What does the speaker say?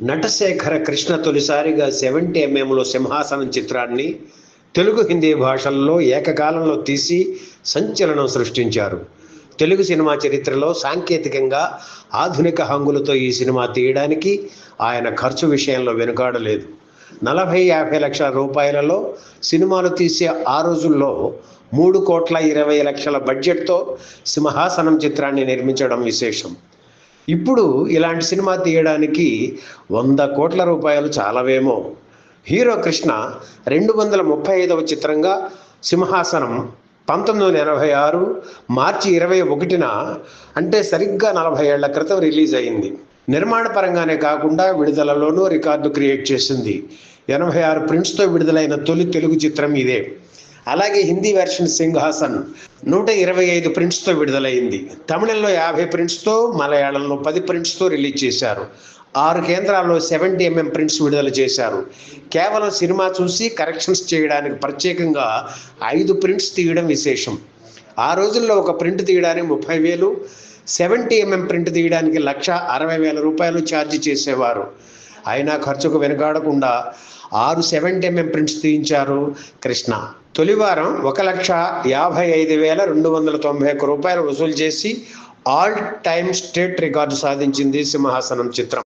నటశేఖర కృష్ణ తొలిసారిగా 70 mm సింహాసనం చిత్రాన్ని తెలుగు హిందీ భాషల్లో ఏకకాలంలో తీసి సంచలనం సృష్టించారు. తెలుగు సినిమా చరిత్రలో సాంకేతికంగా ఆధునిక హంగులతో ఈ సినిమా తీయడానికి ఆయన ఖర్చు విషయంలో వెనుకాడలేదు. 40-50 లక్షల రూపాయలలో సినిమాలు తీసే ఆ రోజుల్లో 3,20,00,000 బడ్జెట్తో సింహాసనం చిత్రాన్ని నిర్మించడం విశేషం. ఇప్పుడు ఇలాంటి సినిమా తీయడానికి 100 కోట్ల రూపాయలు చాలవేమో. హీరో కృష్ణ 235వ చిత్రంగా సింహాసనం 1986 మార్చి 21న, అంటే సరిగ్గా 40 ఏళ్ల క్రితం రిలీజ్ అయింది. నిర్మాణ పరంగానే కాకుండా విడుదలలోనూ రికార్డు క్రియేట్ చేసింది. 86 ప్రింట్స్తో విడుదలైన తొలి తెలుగు చిత్రం ఇదే. అలాగే హిందీ వెర్షన్ సింహాసన్ 125 ప్రింట్స్తో విడుదలైంది. తమిళంలో 50 ప్రింట్స్తో, మలయాళంలో 10 ప్రింట్స్తో రిలీజ్ చేశారు. 6 కేంద్రాల్లో 70 mm ప్రింట్స్ విడుదల చేశారు. కేవలం సినిమా చూసి కరెక్షన్స్ చేయడానికి ప్రత్యేకంగా 5 ప్రింట్స్ తీయడం విశేషం. ఆ రోజుల్లో ఒక ప్రింట్ తీయడానికి 30,000, 70 mm ప్రింట్ తీయడానికి 1,60,000 రూపాయలు ఛార్జ్ చేసేవారు. అయినా ఖర్చుకు వెనుకాడకుండా 6 70 mm ప్రింట్స్ తీయించారు కృష్ణ. తొలివారం 1,55,291 రూపాయలు వసూలు చేసి ఆల్ టైమ్ స్టేట్ రికార్డు సాధించింది సింహాసనం చిత్రం.